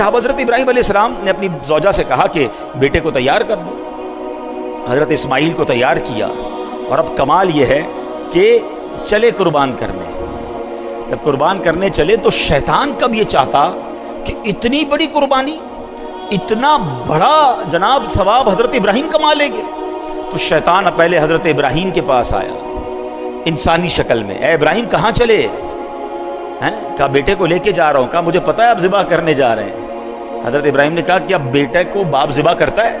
اب حضرت ابراہیم علیہ السلام نے اپنی زوجہ سے کہا کہ بیٹے کو تیار کر دو. حضرت اسماعیل کو تیار کیا، اور اب کمال یہ ہے کہ چلے قربان کرنے. جب قربان کرنے چلے تو شیطان کب یہ چاہتا کہ اتنی بڑی قربانی، اتنا بڑا جناب ثواب حضرت ابراہیم کما لیں گے. تو شیطان پہلے حضرت ابراہیم کے پاس آیا انسانی شکل میں. اے ابراہیم کہاں چلے؟ کہا بیٹے کو لے کے جا رہا ہوں. کہا مجھے پتا ہے آپ ذبح کرنے جا رہے ہیں. حضرت ابراہیم نے کہا کیا بیٹے کو باپ ذبح کرتا ہے؟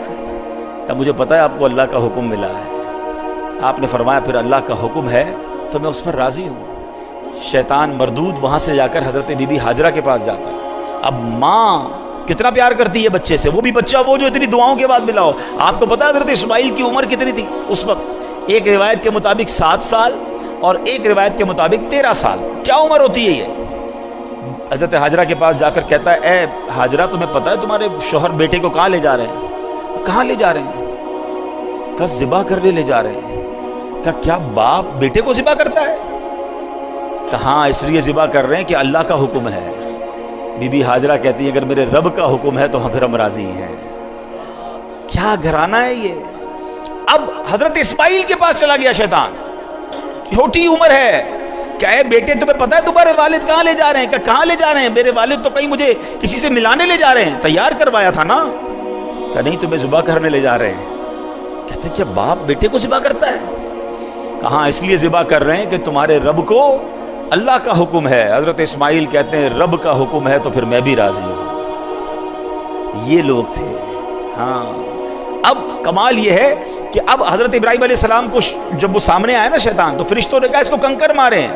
کہا مجھے پتا ہے آپ کو اللہ کا حکم ملا ہے. آپ نے فرمایا پھر اللہ کا حکم ہے تو میں اس پر راضی ہوں. شیطان مردود وہاں سے جا کر حضرت بی بی ہاجرہ کے پاس جاتا ہے. اب ماں کتنا پیار کرتی ہے بچے سے، وہ بھی بچہ وہ جو اتنی دعاؤں کے بعد ملا ہو. آپ کو پتا ہے حضرت اسماعیل کی عمر کتنی تھی اس وقت؟ ایک روایت کے مطابق 7 سال اور ایک روایت کے مطابق 13 سال. کیا عمر ہوتی ہے یہ؟ حضرت ہاجرہ کے پاس جا کر کہتا ہے اے ہاجرہ تمہیں پتا ہے تمہارے شوہر بیٹے کو کہاں لے جا رہے ہیں؟ کہاں لے جا رہے ہیں؟ کہا ذبح کرنے لے جا رہے ہیں. کہا کیا باپ بیٹے کو ذبح کرتا ہے؟ کہا ہاں اس لیے ذبح کر رہے ہیں کہ اللہ کا حکم ہے. بی بی ہاجرہ کہتی ہے اگر میرے رب کا حکم ہے تو پھر ہم راضی ہیں. کیا گھرانہ ہے یہ. اب حضرت اسماعیل کے پاس چلا گیا شیطان، چھوٹی عمر ہے. کہ اے بیٹے تمہیں پتا ہے تمہارے والد کہاں لے جا رہے ہیں؟ کہ کہاں لے جا رہے ہیں؟ میرے والد تو کہیں مجھے کسی سے ملانے لے جا رہے ہیں، تیار کروایا تھا نا. کہ نہیں تمہیں ذبح کرنے لے جا رہے ہیں. کہتے کیا باپ بیٹے کو ذبح کرتا ہے؟ کہاں اس لیے ذبح کر رہے ہیں کہ تمہارے رب کو اللہ کا حکم ہے. حضرت اسماعیل کہتے ہیں رب کا حکم ہے تو پھر میں بھی راضی ہوں. یہ لوگ تھے. ہاں اب کمال یہ ہے کہ اب حضرت ابراہیم علیہ السلام کو جب وہ سامنے آیا نا شیطان، تو فرشتوں نے کہا اس کو کنکر مارے.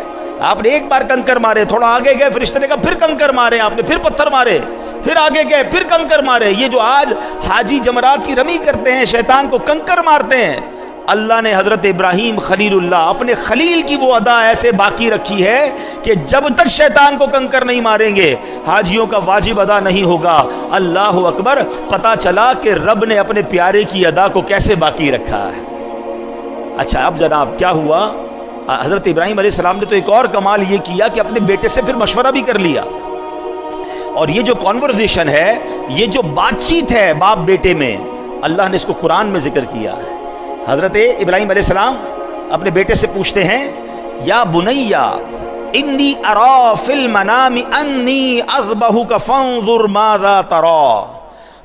آپ نے ایک بار کنکر مارے، تھوڑا آگے گئے فرشتے نے کہا پھر کنکر مارے. آپ نے پھر پتھر مارے، پھر آگے گئے پھر کنکر مارے. یہ جو آج حاجی جمرات کی رمی کرتے ہیں، شیطان کو کنکر مارتے ہیں، اللہ نے حضرت ابراہیم خلیل اللہ اپنے خلیل کی وہ ادا ایسے باقی رکھی ہے کہ جب تک شیطان کو کنکر نہیں ماریں گے حاجیوں کا واجب ادا نہیں ہوگا. اللہ اکبر. پتا چلا کہ رب نے اپنے پیارے کی ادا کو کیسے باقی رکھا ہے. اچھا اب جناب کیا ہوا؟ حضرت ابراہیم علیہ السلام نے تو ایک اور کمال یہ کیا کہ اپنے بیٹے سے پھر مشورہ بھی کر لیا. اور یہ جو کانورزیشن ہے، یہ جو بات چیت ہے باپ بیٹے میں، اللہ نے اس کو قرآن میں ذکر کیا ہے. حضرت ابراہیم علیہ السلام اپنے بیٹے سے پوچھتے ہیں یا بنیا انی ارا فی المنام انی اذبحک فانظر ماذا ترى.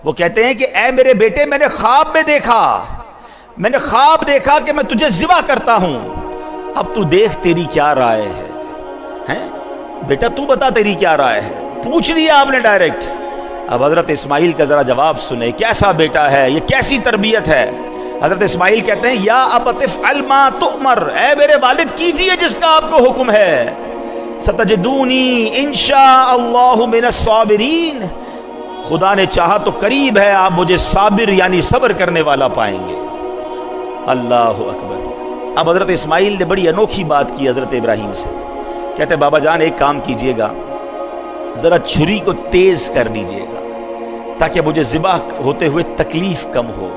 وہ کہتے ہیں کہ اے میرے بیٹے میں نے خواب دیکھا کہ میں تجھے ذبح کرتا ہوں. اب تو دیکھ تیری کیا رائے ہے. بیٹا تو بتا تیری کیا رائے ہے. پوچھ لیا آپ نے ڈائریکٹ. اب حضرت اسماعیل کا ذرا جواب سنیں. کیسا بیٹا ہے یہ، کیسی تربیت ہے. حضرت اسماعیل کہتے ہیں یا ابت افعل ما تؤمر. اے میرے والد کیجئے جس کا آپ کو حکم ہے. ستجدونی انشاء اللہ من الصابرین. خدا نے چاہا تو قریب ہے آپ مجھے صابر یعنی صبر کرنے والا پائیں گے. اللہ اکبر. اب حضرت اسماعیل نے بڑی انوکھی بات کی حضرت ابراہیم سے. کہتے ہیں بابا جان ایک کام کیجئے گا، ذرا چھری کو تیز کر دیجئے گا تاکہ مجھے ذبح ہوتے ہوئے تکلیف کم ہو.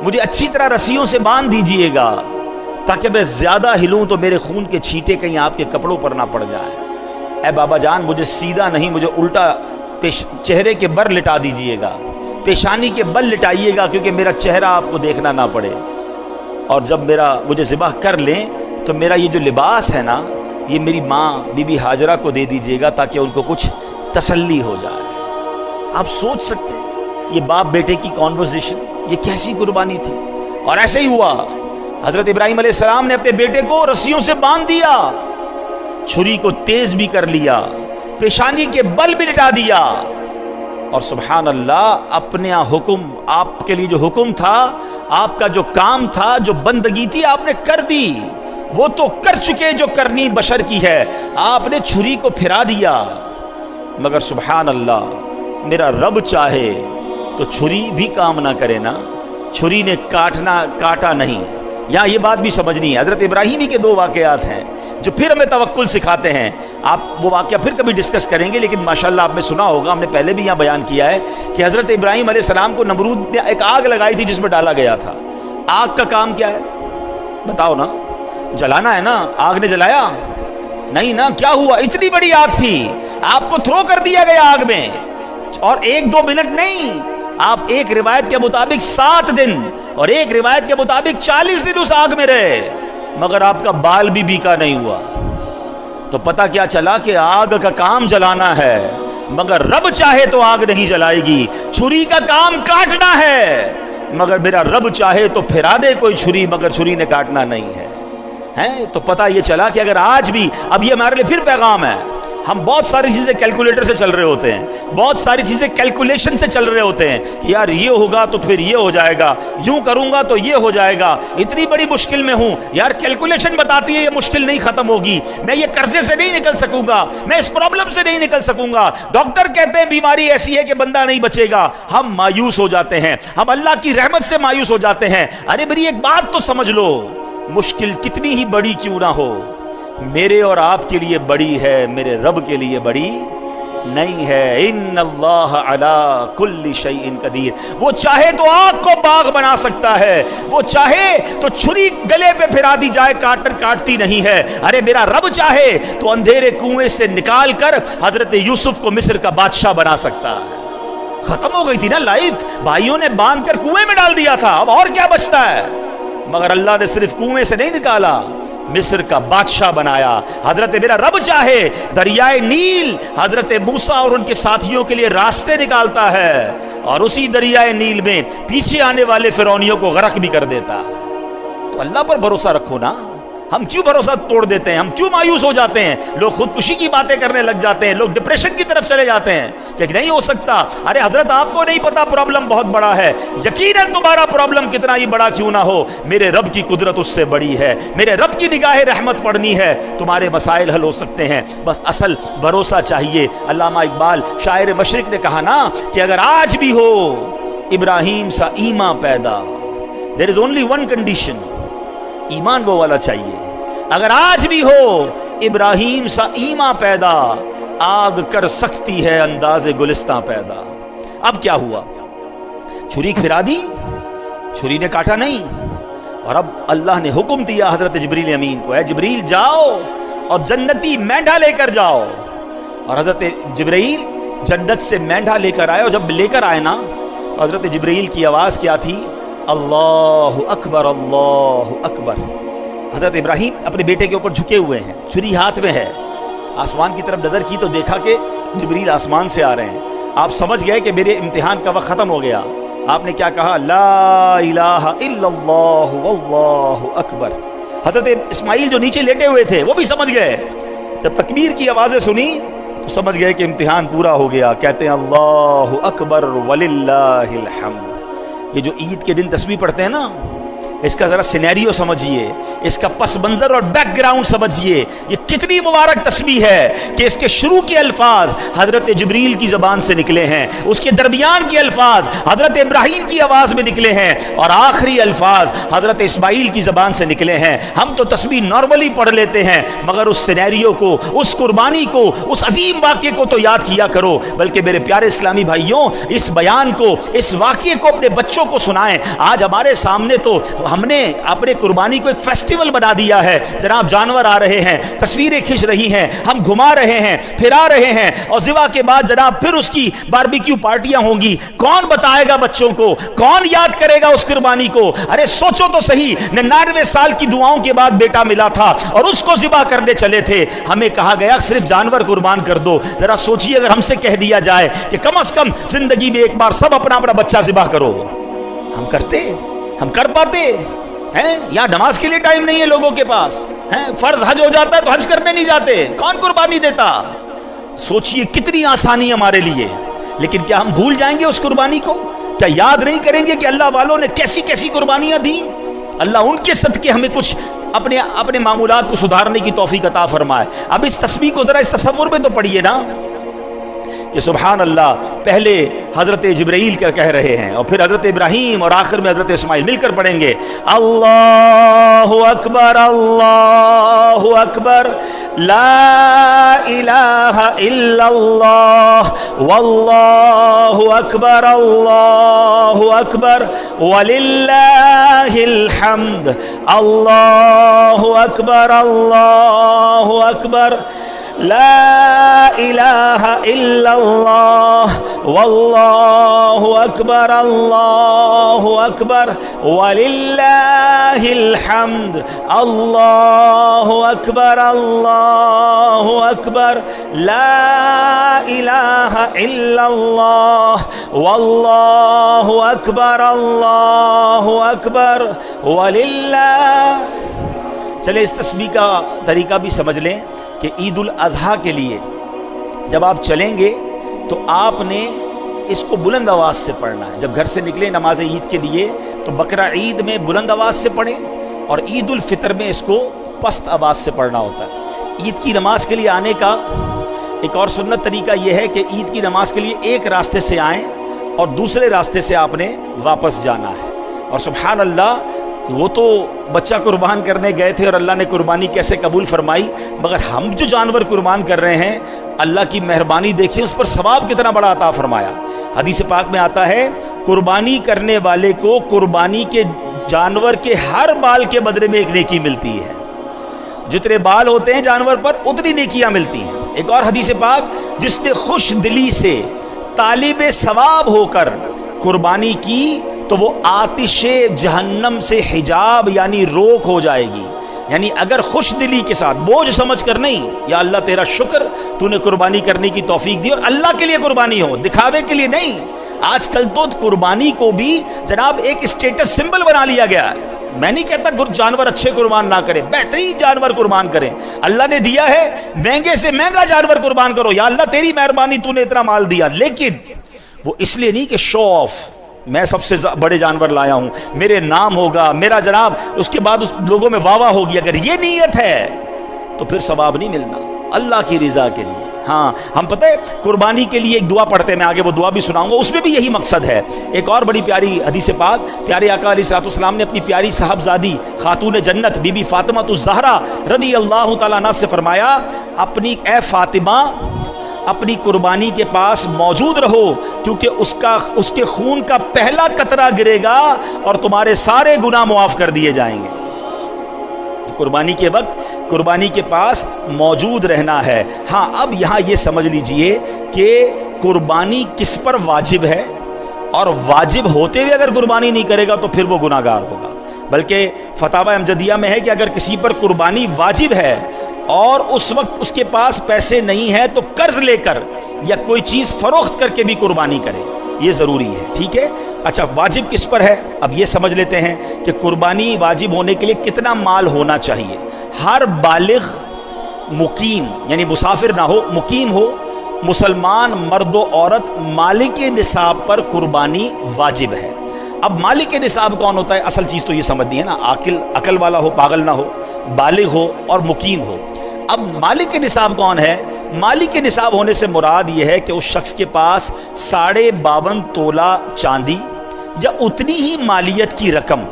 مجھے اچھی طرح رسیوں سے باندھ دیجئے گا تاکہ میں زیادہ ہلوں تو میرے خون کے چھینٹے کہیں آپ کے کپڑوں پر نہ پڑ جائیں. اے بابا جان مجھے سیدھا نہیں، مجھے الٹا چہرے کے بر لٹا دیجئے گا، پیشانی کے بل لٹائیے گا کیونکہ میرا چہرہ آپ کو دیکھنا نہ پڑے. اور جب مجھے ذبح کر لیں تو میرا یہ جو لباس ہے نا یہ میری ماں بی بی ہاجرہ کو دے دیجئے گا تاکہ ان کو کچھ تسلی ہو جائے. آپ سوچ سکتے ہیں یہ باپ بیٹے کی کانورسیشن، یہ کیسی قربانی تھی. اور ایسے ہی ہوا. حضرت ابراہیم علیہ السلام نے اپنے بیٹے کو رسیوں سے باندھ دیا، چھری کو تیز بھی کر لیا، پیشانی کے بل بھی لٹا دیا. اور سبحان اللہ اپنے حکم، آپ کے لیے جو حکم تھا، آپ کا جو کام تھا، جو بندگی تھی آپ نے کر دی. وہ تو کر چکے جو کرنی بشر کی ہے. آپ نے چھری کو پھرا دیا. مگر سبحان اللہ میرا رب چاہے تو چھری بھی کام نہ کرے نا. چھری نے کاٹا نہیں. یہاں یہ بات بھی سمجھنی ہے. حضرت ابراہیم ہی کے 2 واقعات ہیں جو پھر ہمیں توکل سکھاتے ہیں. آپ وہ واقعہ پھر کبھی ڈسکس کریں گے، لیکن ماشاءاللہ آپ نے سنا ہوگا، ہم نے پہلے بھی یہاں بیان کیا ہے کہ حضرت ابراہیم علیہ السلام کو نمرود نے ایک آگ لگائی تھی جس میں ڈالا گیا تھا. آگ کا کام کیا ہے بتاؤ نا؟ جلانا ہے نا. آگ نے جلایا نہیں نا. کیا ہوا؟ اتنی بڑی آگ تھی، آپ کو تھرو کر دیا گیا آگ میں. اور 1-2 منٹ نہیں، آپ ایک روایت کے مطابق 7 دن اور ایک روایت کے مطابق 40 دن اس آگ میں رہے، مگر آپ کا بال بھی بیکا نہیں ہوا۔ تو پتہ کیا چلا کہ آگ کا کام جلانا ہے، مگر رب چاہے تو آگ نہیں جلائے گی۔ چھری کا کام کاٹنا ہے، مگر میرا رب چاہے تو پھرا دے کوئی چھری، مگر چھری نے کاٹنا نہیں ہے۔ تو پتہ یہ چلا کہ اگر آج بھی، اب یہ ہمارے لیے پھر پیغام ہے، ہم بہت ساری چیزیں کیلکولیٹر سے چل رہے ہوتے ہیں، بہت ساری چیزیں کیلکولیشن سے چل رہے ہوتے ہیں کہ یار یہ ہوگا تو پھر یہ ہو جائے گا، یوں کروں گا تو یہ ہو جائے گا، اتنی بڑی مشکل میں ہوں، یار کیلکولیشن بتاتی ہے یہ مشکل نہیں ختم ہوگی، میں یہ قرضے سے نہیں نکل سکوں گا، میں اس پرابلم سے نہیں نکل سکوں گا، ڈاکٹر کہتے ہیں بیماری ایسی ہے کہ بندہ نہیں بچے گا، ہم مایوس ہو جاتے ہیں، ہم اللہ کی رحمت سے مایوس ہو جاتے ہیں۔ ارے میری ایک بات تو سمجھ لو، مشکل کتنی ہی بڑی کیوں نہ ہو، میرے اور آپ کے لیے بڑی ہے، میرے رب کے لیے بڑی نہیں ہے۔ ان اللہ علی کل شیء قدیر، وہ چاہے تو آگ کو باغ بنا سکتا ہے، وہ چاہے تو چھری گلے پہ پھرا دی جائے کاٹتی نہیں ہے۔ ارے میرا رب چاہے تو اندھیرے کنویں سے نکال کر حضرت یوسف کو مصر کا بادشاہ بنا سکتا ہے۔ ختم ہو گئی تھی نا لائف، بھائیوں نے باندھ کر کنویں میں ڈال دیا تھا، اب اور کیا بچتا ہے؟ مگر اللہ نے صرف کنویں سے نہیں نکالا، مصر کا بادشاہ بنایا۔ حضرت میرا رب چاہے دریائے نیل حضرت موسیٰ اور ان کے ساتھیوں کے لیے راستے نکالتا ہے، اور اسی دریائے نیل میں پیچھے آنے والے فرعونیوں کو غرق بھی کر دیتا ہے۔ تو اللہ پر بھروسہ رکھو نا، ہم کیوں بھروسہ توڑ دیتے ہیں؟ ہم کیوں مایوس ہو جاتے ہیں؟ لوگ خودکشی کی باتیں کرنے لگ جاتے ہیں، لوگ ڈپریشن کی طرف چلے جاتے ہیں کہ نہیں ہو سکتا۔ ارے حضرت آپ کو نہیں پتا پرابلم بہت بڑا ہے، یقیناً تمہارا پرابلم کتنا ہی بڑا کیوں نہ ہو، میرے رب کی قدرت اس سے بڑی ہے، میرے رب کی نگاہ رحمت پڑنی ہے، تمہارے مسائل حل ہو سکتے ہیں، بس اصل بھروسہ چاہیے۔ علامہ اقبال شاعر مشرق نے کہا نا کہ اگر آج بھی ہو ابراہیم سا ایمان پیدا، there is only one condition، ایمان وہ والا چاہیے۔ اگر آج بھی ہو ابراہیم سا ایمان پیدا، آگ کر سکتی ہے انداز گلستان پیدا۔ اب کیا ہوا؟ چھری پھرا دی، چھری نے کاٹا نہیں، اور اب اللہ نے حکم دیا حضرت جبریل امین کو، اے جبریل جاؤ اور جنتی مینڈھا لے کر جاؤ۔ اور حضرت جبریل جنت سے مینڈھا لے کر آئے، اور جب لے کر آئے نا تو حضرت جبریل کی آواز کیا تھی؟ اللہ اکبر اللہ اکبر۔ حضرت ابراہیم اپنے بیٹے کے اوپر جھکے ہوئے ہیں، چھری ہاتھ میں ہے، آسمان کی طرف نظر کی تو دیکھا کہ جبریل آسمان سے آ رہے ہیں۔ آپ سمجھ گئے کہ میرے امتحان کا وقت ختم ہو گیا۔ آپ نے کیا کہا؟ لا الہ الا اللہ واللہ اکبر۔ حضرت اسماعیل جو نیچے لیٹے ہوئے تھے وہ بھی سمجھ گئے، جب تکبیر کی آوازیں سنی تو سمجھ گئے کہ امتحان پورا ہو گیا۔ کہتے ہیں اللہ اکبر وللہ الحمد۔ یہ جو عید کے دن تسبیح پڑھتے ہیں نا، اس کا ذرا سینیریو سمجھیے، اس کا پس منظر اور بیک گراؤنڈ سمجھیے، یہ کتنی مبارک تسبیح ہے کہ اس کے شروع کے الفاظ حضرت جبریل کی زبان سے نکلے ہیں، اس کے درمیان کے الفاظ حضرت ابراہیم کی آواز میں نکلے ہیں، اور آخری الفاظ حضرت اسماعیل کی زبان سے نکلے ہیں۔ ہم تو تسبیح نارملی پڑھ لیتے ہیں، مگر اس سینیریو کو، اس قربانی کو، اس عظیم واقعے کو تو یاد کیا کرو۔ بلکہ میرے پیارے اسلامی بھائیوں، اس بیان کو، اس واقعے کو اپنے بچوں کو سنائیں۔ آج ہمارے سامنے تو ہم نے اپنے قربانی کو ایک فیسٹیول بنا دیا ہے، جناب جانور آ رہے ہیں، تصویریں کھنچ رہی ہیں، ہم گھما رہے ہیں، پھرا رہے ہیں، اور ذبح کے بعد جناب پھر اس کی باربیکیو پارٹیاں ہوں گی۔ کون بتائے گا بچوں کو؟ کون یاد کرے گا اس قربانی کو؟ ارے سوچو تو صحیح، 99 سال کی دعاؤں کے بعد بیٹا ملا تھا اور اس کو ذبح کرنے چلے تھے، ہمیں کہا گیا صرف جانور قربان کر دو۔ ذرا سوچیے اگر ہم سے کہہ دیا جائے کہ کم از کم زندگی میں ایک بار سب اپنا اپنا بچہ ذبح کرو، ہم کرتے؟ ہم کر پاتے ہیں؟ یا نماز کے لیے ٹائم نہیں ہے لوگوں کے پاس ہیں؟ فرض حج ہو جاتا ہے تو حج کرنے نہیں جاتے، کون قربانی دیتا؟ سوچئے کتنی آسانی ہمارے لیے، لیکن کیا ہم بھول جائیں گے اس قربانی کو؟ کیا یاد نہیں کریں گے کہ اللہ والوں نے کیسی کیسی قربانیاں دی؟ اللہ ان کے صدقے ہمیں کچھ اپنے معمولات کو سدھارنے کی توفیق عطا فرمائے۔ اب اس تسبیح کو ذرا اس تصور میں تو پڑھیے نا کہ سبحان اللہ، پہلے حضرت جبرائیل کا کہہ رہے ہیں اور پھر حضرت ابراہیم اور آخر میں حضرت اسماعیل مل کر پڑھیں گے اللہ اکبر اللہ اکبر لا الہ الا اللہ واللہ اکبر اللہ اکبر وللہ الحمد اللہ اکبر اللہ اکبر لا الہ الا اللہ واللہ اکبر اللہ اکبر وللہ الحمد اللہ اکبر اللہ اکبر لا الہ الا اللہ واللہ اکبر اللہ اکبر وللہ. چلے اس تسبیح کا طریقہ بھی سمجھ لیں کہ عید الاضحیٰ کے لیے جب آپ چلیں گے تو آپ نے اس کو بلند آواز سے پڑھنا ہے. جب گھر سے نکلیں نماز عید کے لیے تو بقرہ عید میں بلند آواز سے پڑھیں اور عید الفطر میں اس کو پست آواز سے پڑھنا ہوتا ہے. عید کی نماز کے لیے آنے کا ایک اور سنت طریقہ یہ ہے کہ عید کی نماز کے لیے ایک راستے سے آئیں اور دوسرے راستے سے آپ نے واپس جانا ہے. اور سبحان اللہ وہ تو بچہ قربان کرنے گئے تھے اور اللہ نے قربانی کیسے قبول فرمائی، مگر ہم جو جانور قربان کر رہے ہیں اللہ کی مہربانی دیکھیں اس پر ثواب کتنا بڑا عطا فرمایا. حدیث پاک میں آتا ہے قربانی کرنے والے کو قربانی کے جانور کے ہر بال کے بدلے میں ایک نیکی ملتی ہے. جتنے بال ہوتے ہیں جانور پر اتنی نیکیاں ملتی ہیں. ایک اور حدیث پاک جس نے خوش دلی سے طالب ثواب ہو کر قربانی کی تو وہ آتش جہنم سے حجاب یعنی روک ہو جائے گی. یعنی اگر خوش دلی کے ساتھ بوجھ سمجھ کر نہیں، یا اللہ تیرا شکر تو نے قربانی کرنے کی توفیق دی، اور اللہ کے لیے قربانی ہو دکھاوے کے لیے نہیں. آج کل تو قربانی کو بھی جناب ایک اسٹیٹس سمبل بنا لیا گیا ہے. میں نہیں کہتا جانور اچھے قربان نہ کریں، بہترین جانور قربان کریں. اللہ نے دیا ہے مہنگے سے مہنگا جانور قربان کرو، یا اللہ تیری مہربانی تو نے اتنا مال دیا. لیکن وہ اس لیے نہیں کہ شو آف، میں سب سے بڑے جانور لایا ہوں، میرے نام ہوگا، میرا جناب اس کے بعد اس لوگوں میں واہ واہ ہوگی. اگر یہ نیت ہے تو پھر ثواب نہیں ملنا اللہ کی رضا کے لیے. ہاں ہم پتہ ہے قربانی کے لیے ایک دعا پڑھتے ہیں، میں آگے وہ دعا بھی سناؤں گا، اس میں بھی یہی مقصد ہے. ایک اور بڑی پیاری حدیث پاک پیارے آقا علیہ الصلوۃ والسلام نے اپنی پیاری صاحبزادی خاتون جنت بی بی فاطمہ الزہرا رضی اللہ تعالیٰ عنہ سے فرمایا اپنی اے فاطمہ اپنی قربانی کے پاس موجود رہو، کیونکہ اس کے خون کا پہلا قطرہ گرے گا اور تمہارے سارے گناہ معاف کر دیے جائیں گے. قربانی کے وقت قربانی کے پاس موجود رہنا ہے. ہاں اب یہاں یہ سمجھ لیجئے کہ قربانی کس پر واجب ہے، اور واجب ہوتے ہوئے اگر قربانی نہیں کرے گا تو پھر وہ گناہ گار ہوگا. بلکہ فتاوی امجدیہ میں ہے کہ اگر کسی پر قربانی واجب ہے اور اس وقت اس کے پاس پیسے نہیں ہیں تو قرض لے کر یا کوئی چیز فروخت کر کے بھی قربانی کرے، یہ ضروری ہے. ٹھیک ہے. اچھا واجب کس پر ہے اب یہ سمجھ لیتے ہیں کہ قربانی واجب ہونے کے لیے کتنا مال ہونا چاہیے. ہر بالغ مقیم یعنی مسافر نہ ہو، مقیم ہو، مسلمان مرد و عورت مالک نصاب پر قربانی واجب ہے. اب مالک نصاب کون ہوتا ہے؟ اصل چیز تو یہ سمجھنی ہے نا، عقل والا ہو، پاگل نہ ہو، بالغ ہو اور مقیم ہو. اب مالک نصاب کون ہے؟ مالک نصاب ہونے سے مراد یہ ہے کہ اس شخص کے پاس 52.5 تولہ چاندی یا اتنی ہی مالیت کی رقم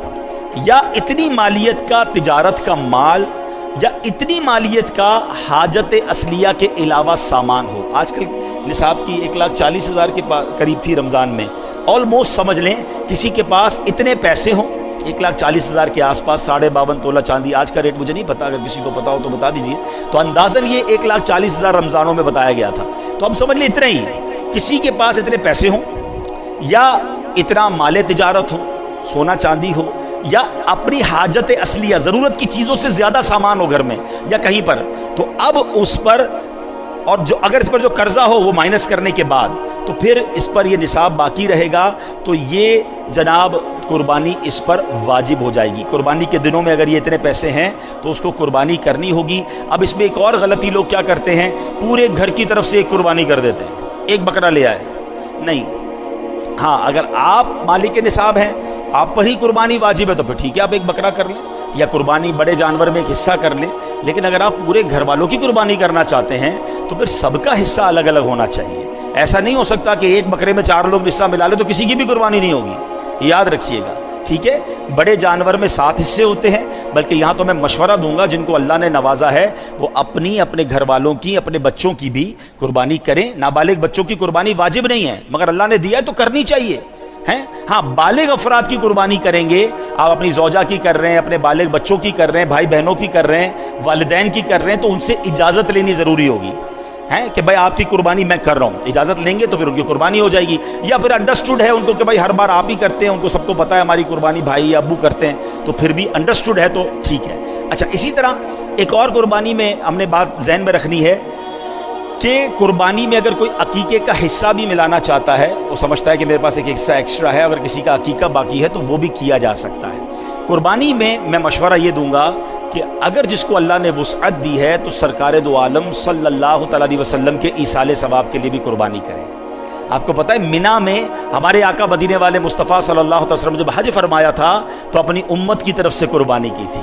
یا اتنی مالیت کا تجارت کا مال یا اتنی مالیت کا حاجت اصلیہ کے علاوہ سامان ہو. آج کل نصاب کی 1,40,000 کے قریب تھی رمضان میں. آلموسٹ سمجھ لیں کسی کے پاس اتنے پیسے ہوں 1,40,000 کے آس پاس 52.5 تولہ چاندی. آج کا ریٹ مجھے نہیں پتا، اگر کسی کو پتا ہو تو بتا دیجئے. تو اندازاً یہ 1,40,000 رمضانوں میں بتایا گیا تھا. تو ہم سمجھ لیں اتنا ہی، کسی کے پاس اتنے پیسے ہوں یا اتنا مال تجارت ہو، سونا چاندی ہو، یا اپنی حاجت اصلیہ ضرورت کی چیزوں سے زیادہ سامان ہو گھر میں یا کہیں پر، تو اب اس پر اور جو اگر اس پر جو قرضہ ہو وہ مائنس کرنے کے بعد تو پھر اس پر یہ نصاب باقی رہے گا. تو یہ جناب قربانی اس پر واجب ہو جائے گی. قربانی کے دنوں میں اگر یہ اتنے پیسے ہیں تو اس کو قربانی کرنی ہوگی. اب اس میں ایک اور غلطی لوگ کیا کرتے ہیں، پورے گھر کی طرف سے ایک قربانی کر دیتے ہیں، ایک بکرا لے آئے. نہیں، ہاں اگر آپ مالک نصاب ہیں، آپ پر ہی قربانی واجب ہے تو پھر ٹھیک ہے، آپ ایک بکرا کر لیں یا قربانی بڑے جانور میں ایک حصہ کر لیں. لیکن اگر آپ پورے گھر والوں کی قربانی کرنا چاہتے ہیں تو پھر سب کا حصہ الگ الگ ہونا چاہیے. ایسا نہیں ہو سکتا کہ ایک بکرے میں 4 لوگ حصہ ملا لیں تو کسی کی بھی قربانی نہیں ہوگی. یاد رکھیے گا. ٹھیک ہے. بڑے جانور میں 7 حصے ہوتے ہیں. بلکہ یہاں تو میں مشورہ دوں گا جن کو اللہ نے نوازا ہے وہ اپنے گھر والوں کی، اپنے بچوں کی بھی قربانی کریں. نابالغ بچوں کی قربانی واجب نہیں ہے، مگر اللہ نے دیا ہے تو کرنی چاہیے. ہاں بالغ افراد کی قربانی کریں گے آپ اپنی زوجہ کی کر رہے ہیں، اپنے بالغ بچوں کی کر رہے ہیں، بھائی بہنوں کی کر رہے ہیں، والدین کی کر رہے ہیں، تو ان سے اجازت لینی ضروری ہوگی ہیں کہ بھائی آپ کی قربانی میں کر رہا ہوں. اجازت لیں گے تو پھر ان کی قربانی ہو جائے گی. یا پھر انڈرسٹوڈ ہے ان کو کہ بھائی ہر بار آپ ہی کرتے ہیں، ان کو سب کو پتہ ہے ہماری قربانی بھائی یا ابو کرتے ہیں، تو پھر بھی انڈرسٹوڈ ہے تو ٹھیک ہے. اچھا، اسی طرح ایک اور قربانی میں ہم نے بات ذہن میں رکھنی ہے کہ قربانی میں اگر کوئی عقیقے کا حصہ بھی ملانا چاہتا ہے، وہ سمجھتا ہے کہ میرے پاس ایک حصہ ایکسٹرا ہے، اگر کسی کا عقیقہ باقی ہے تو وہ بھی کیا جا سکتا ہے. قربانی میں مشورہ یہ دوں گا کہ اگر جس کو اللہ نے وسعت دی ہے تو سرکار دو عالم صلی اللہ تعالیٰ علیہ وسلم کے ایصال ثواب کے لیے بھی قربانی کرے. آپ کو پتہ ہے منی میں ہمارے آقا مدینے والے مصطفیٰ صلی اللہ علیہ وسلم جب حج فرمایا تھا تو اپنی امت کی طرف سے قربانی کی تھی.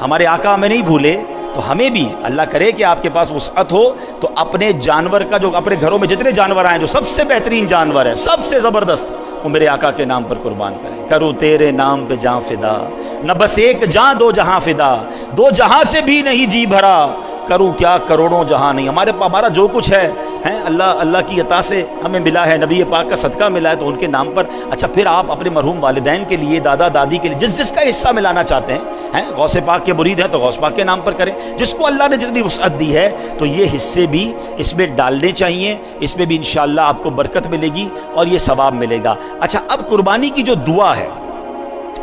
ہمارے آقا ہمیں نہیں بھولے، تو ہمیں بھی اللہ کرے کہ آپ کے پاس وسعت ہو تو اپنے جانور کا، جو اپنے گھروں میں جتنے جانور آئیں، جو سب سے بہترین جانور ہے، سب سے زبردست، وہ میرے آقا کے نام پر قربان کریں. کروں تیرے نام پہ جاں فدا، نہ بس ایک جاں دو جہاں فدا، دو جہاں سے بھی نہیں جی بھرا، کروں کیا کروڑوں جہاں نہیں. ہمارا جو کچھ ہے اللہ کی عطا سے ہمیں ملا ہے، نبی پاک کا صدقہ ملا ہے، تو ان کے نام پر. اچھا، پھر آپ اپنے مرحوم والدین کے لیے، دادا دادی کے لیے، جس کا حصہ ملانا چاہتے ہیں، غوث پاک کے مرید ہیں تو غوث پاک کے نام پر کریں. جس کو اللہ نے جتنی وسعت دی ہے تو یہ حصے بھی اس میں ڈالنے چاہیے. اس میں بھی انشاءاللہ آپ کو برکت ملے گی اور یہ ثواب ملے گا. اچھا، اب قربانی کی جو دعا ہے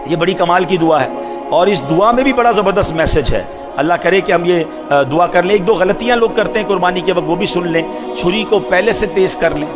یہ بڑی کمال کی دعا ہے، اور اس دعا میں بھی بڑا زبردست میسج ہے. اللہ کرے کہ ہم یہ دعا کر لیں. ایک دو غلطیاں لوگ کرتے ہیں قربانی کے وقت، وہ بھی سن لیں. چھری کو پہلے سے تیز کر لیں،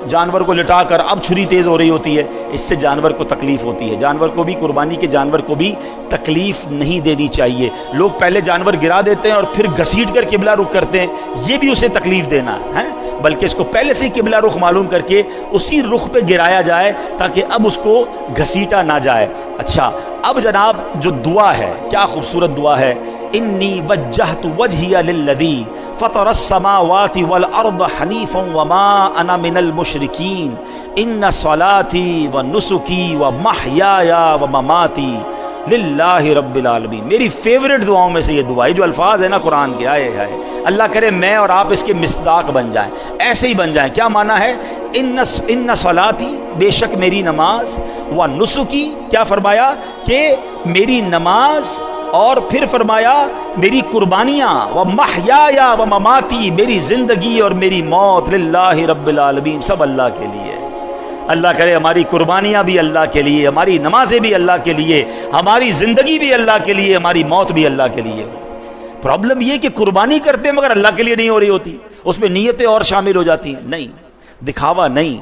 جانور کو لٹا کر اب چھری تیز ہو رہی ہوتی ہے، اس سے جانور کو تکلیف ہوتی ہے. جانور کو بھی، قربانی کے جانور کو بھی تکلیف نہیں دینی چاہیے. لوگ پہلے جانور گرا دیتے ہیں اور پھر گھسیٹ کر قبلہ رخ کرتے ہیں، یہ بھی اسے تکلیف دینا ہے. بلکہ اس کو پہلے سے ہی قبلہ رخ معلوم کر کے اسی رخ پہ گرایا جائے تاکہ اب اس کو گھسیٹا نہ جائے. اچھا، اب جناب جو دعا ہے، کیا خوبصورت دعا ہے. انی وجہت وجہی للذی فطر السماوات والارض حنیفا وما انا من المشرکین ان صلاتی ونسکی ومحیای ومماتی للہ رب العالمین. میری فیوریٹ دعاؤں میں سے یہ دعا ہے. جو الفاظ ہے نا قرآن کے، آئے اللہ کرے میں اور آپ اس کے مصداق بن جائیں، ایسے ہی بن جائیں. کیا معنی ہے؟ ان صلاتی، بے شک میری نماز، و نسکی، کیا فرمایا کہ میری نماز، اور پھر فرمایا میری قربانیاں، و محیایا و مماتی، میری زندگی اور میری موت، للہ رب العالمین، سب اللہ کے لیے. اللہ کرے ہماری قربانیاں بھی اللہ کے لیے، ہماری نمازیں بھی اللہ کے لیے، ہماری زندگی بھی اللہ کے لیے، ہماری موت بھی اللہ کے لیے. پرابلم یہ کہ قربانی کرتے ہیں مگر اللہ کے لیے نہیں ہو رہی ہوتی، اس میں نیتیں اور شامل ہو جاتی ہیں. نہیں، دکھاوا نہیں،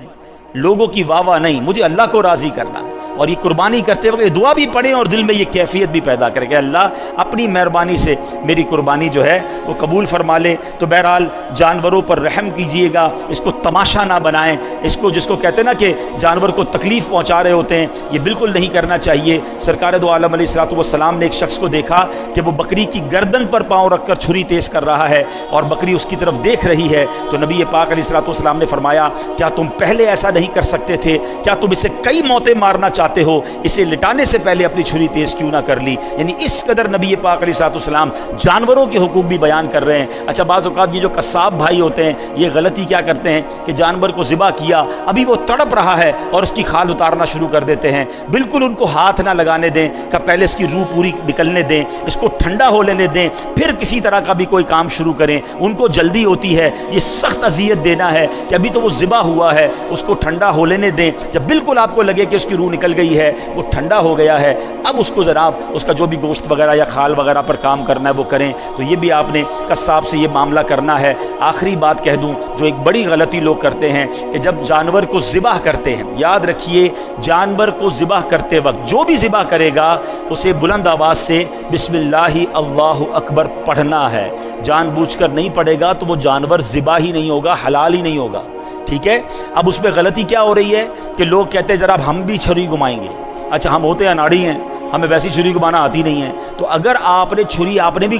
لوگوں کی واہ واہ نہیں، مجھے اللہ کو راضی کرنا ہے. اور یہ قربانی کرتے وقت یہ دعا بھی پڑھیں اور دل میں یہ کیفیت بھی پیدا کرے کہ اللہ اپنی مہربانی سے میری قربانی جو ہے وہ قبول فرما لے. تو بہرحال جانوروں پر رحم کیجئے گا، اس کو تماشا نہ بنائیں. اس کو، جس کو کہتے ہیں نا کہ جانور کو تکلیف پہنچا رہے ہوتے ہیں، یہ بالکل نہیں کرنا چاہیے. سرکار دو عالم علیہ الصلوۃ والسلام نے ایک شخص کو دیکھا کہ وہ بکری کی گردن پر پاؤں رکھ کر چھری تیز کر رہا ہے اور بکری اس کی طرف دیکھ رہی ہے. تو نبی پاک علیہ الصلوۃ والسلام نے فرمایا، کیا تم پہلے ایسا نہیں کر سکتے تھے؟ کیا تم اسے کئی موتیں مارنا چاہتے ہو؟ اسے لٹانے سے پہلے اپنی چھری تیز کیوں نہ کر لی؟ یعنی اس قدر نبی پاک علیہ الصلوۃ والسلام جانوروں کے حقوق بھی بیان کر رہے ہیں. اچھا، بعض اوقات یہ جو قصاب بھائی ہوتے ہیں یہ غلطی کیا کرتے ہیں کہ جانور کو ذبح کیا، ابھی وہ تڑپ رہا ہے اور اس کی کھال اتارنا شروع کر دیتے ہیں. بالکل ان کو ہاتھ نہ لگانے دیں، کہ پہلے اس کی روح پوری نکلنے دیں، اس کو ٹھنڈا ہو لینے دیں، پھر کسی طرح کا بھی کوئی کام شروع کریں. ان کو جلدی ہوتی ہے، یہ سخت اذیت دینا ہے کہ ابھی تو وہ ذبح ہوا ہے، اس کو ٹھنڈا ہو لینے دیں. جب بالکل آپ کو لگے کہ اس کی روح نکل گئی ہے، وہ ٹھنڈا ہو گیا ہے، اب اس کو جناب اس کا جو بھی گوشت وغیرہ یا کھال وغیرہ پر کام کرنا ہے وہ کریں. تو یہ بھی آپ نے قصاب سے یہ معاملہ کرنا ہے. آخری بات کہہ دوں، جو ایک بڑی غلطی لوگ کرتے ہیں کہ جب جانور کو ذبح کرتے ہیں، یاد رکھیے جانور کو ذبح کرتے وقت جو بھی ذبح کرے گا اسے بلند آواز سے بسم اللہ اللہ اکبر پڑھنا ہے. جان بوجھ کر نہیں پڑھے گا تو وہ جانور ذبح ہی نہیں ہوگا، حلال ہی نہیں ہوگا. ٹھیک ہے؟ اب اس میں غلطی کیا ہو رہی ہے کہ لوگ کہتے ہیں ذرا ہم بھی چھری گھمائیں گے. اچھا، ہم ہوتے اناڑی ہیں، ہمیں ویسی چھری گھمانا آتی نہیں ہے. تو اگر آپ نے چھری، آپ نے بھی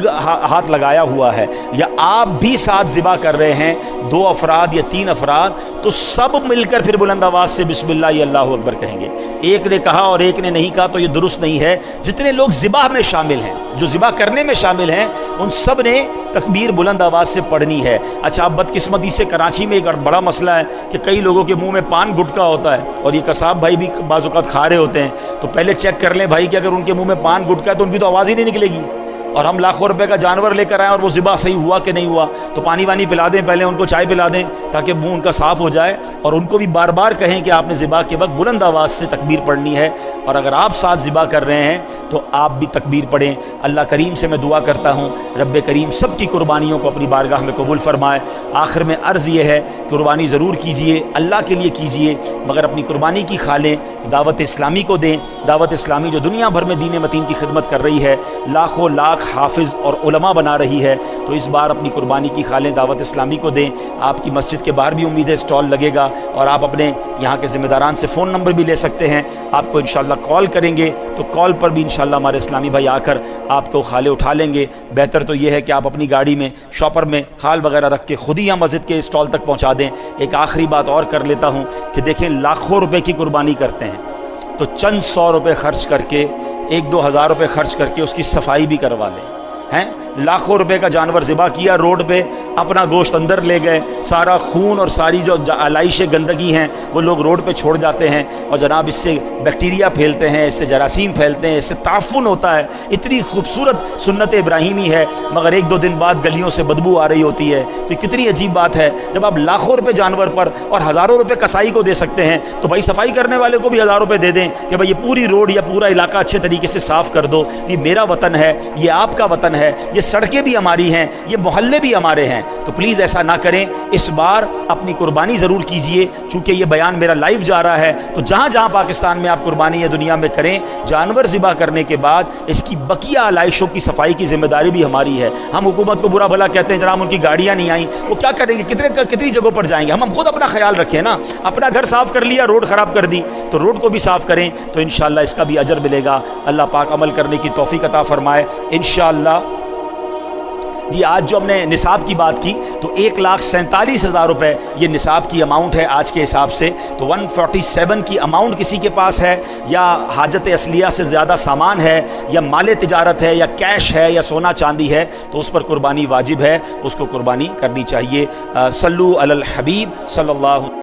ہاتھ لگایا ہوا ہے یا آپ بھی ساتھ ذبح کر رہے ہیں، 2 افراد یا 3 افراد، تو سب مل کر پھر بلند آواز سے بسم اللہ اللہ اکبر کہیں گے. ایک نے کہا اور ایک نے نہیں کہا تو یہ درست نہیں ہے. جتنے لوگ ذبح میں شامل ہیں, جو ذبح کرنے میں شامل ہیں, ان سب نے تکبیر بلند آواز سے پڑھنی ہے. اچھا, اب بدقسمتی سے کراچی میں ایک بڑا مسئلہ ہے کہ کئی لوگوں کے منہ میں پان گٹکا ہوتا ہے, اور یہ قصاب بھائی بھی بعض اوقات کھا رہے ہوتے ہیں, تو پہلے چیک کر لیں بھائی کہ اگر ان کے منہ میں پان گٹکا ہے تو ان کی تو آواز ہی نہیں نکلے گی, اور ہم لاکھوں روپے کا جانور لے کر آئیں اور وہ ذبح صحیح ہوا کہ نہیں ہوا, تو پانی وانی پلا دیں, پہلے ان کو چائے پلا دیں تاکہ منہ ان کا صاف ہو جائے, اور ان کو بھی بار بار کہیں کہ آپ نے ذبح کے وقت بلند آواز سے تکبیر پڑھنی ہے, اور اگر آپ ساتھ ذبح کر رہے ہیں تو آپ بھی تکبیر پڑھیں. اللہ کریم سے میں دعا کرتا ہوں رب کریم سب کی قربانیوں کو اپنی بارگاہ میں قبول فرمائے. آخر میں عرض یہ ہے, قربانی ضرور کیجئے, اللہ کے لیے کیجئے, مگر اپنی قربانی کی کھالیں, دعوت اسلامی کو دیں. دعوت اسلامی جو دنیا بھر میں دین متین کی خدمت کر رہی ہے, لاکھوں لاکھ حافظ اور علماء بنا رہی ہے, تو اس بار اپنی قربانی کی کھالیں, دعوت اسلامی کو دیں. آپ کی مسجد کے باہر بھی امید ہے اسٹال لگے گا, اور آپ اپنے یہاں کے ذمہ داران سے فون نمبر بھی لے سکتے ہیں. آپ کو انشاءاللہ کال کریں گے تو کال پر بھی انشاءاللہ ہمارے اسلامی بھائی آ کر آپ کو کھالے اٹھا لیں گے. بہتر تو یہ ہے کہ آپ اپنی گاڑی میں شاپر میں کھال وغیرہ رکھ کے خود ہی یہاں مسجد کے اسٹال تک پہنچا دیں. ایک آخری بات اور کر لیتا ہوں کہ دیکھیں, لاکھوں روپے کی قربانی کرتے ہیں تو چند 100 روپے خرچ کر کے, 1-2 ہزار روپے خرچ کر کے اس کی صفائی بھی کروا لیں. ہیں, لاکھوں روپے کا جانور ذبح کیا, روڈ پہ اپنا گوشت اندر لے گئے, سارا خون اور ساری جو علائشیں گندگی ہیں وہ لوگ روڈ پہ چھوڑ جاتے ہیں, اور جناب اس سے بیکٹیریا پھیلتے ہیں, اس سے جراثیم پھیلتے ہیں, اس سے تعفن ہوتا ہے. اتنی خوبصورت سنت ابراہیمی ہے, مگر 1-2 دن بعد گلیوں سے بدبو آ رہی ہوتی ہے. تو کتنی عجیب بات ہے, جب آپ لاکھوں روپے جانور پر اور ہزاروں روپے کسائی کو دے سکتے ہیں, تو بھائی صفائی کرنے والے کو بھی 1000 روپے دے دیں کہ بھائی یہ پوری روڈ یا پورا علاقہ اچھے طریقے سے صاف کر دو. یہ میرا وطن ہے, یہ آپ کا وطن ہے, یہ سڑکیں بھی ہماری ہیں, یہ محلے بھی ہمارے ہیں. تو پلیز ایسا نہ کریں. اس بار اپنی قربانی ضرور کیجئے, چونکہ یہ بیان میرا لائیو جا رہا ہے, تو جہاں جہاں پاکستان میں آپ قربانی یا دنیا میں کریں, جانور ذبح کرنے کے بعد اس کی بقیہ علائشوں کی صفائی کی ذمہ داری بھی ہماری ہے. ہم حکومت کو برا بھلا کہتے ہیں, جناب ان کی گاڑیاں نہیں آئیں, وہ کیا کریں گے, کتنی جگہوں پر جائیں گے. ہم خود اپنا خیال رکھیں نا, اپنا گھر صاف کر لیا, روڈ خراب کر دی, تو روڈ کو بھی صاف کریں, تو انشاءاللہ اس کا بھی اجر ملے گا. اللہ پاک عمل کرنے کی توفیق عطا فرمائے انشاءاللہ. جی, آج جو ہم نے نصاب کی بات کی تو 1,47,000 روپے یہ نصاب کی اماؤنٹ ہے آج کے حساب سے. تو 147 کی اماؤنٹ کسی کے پاس ہے, یا حاجت اصلیہ سے زیادہ سامان ہے, یا مال تجارت ہے, یا کیش ہے, یا سونا چاندی ہے, تو اس پر قربانی واجب ہے, اس کو قربانی کرنی چاہیے. صلو علی الحبیب صلی اللہ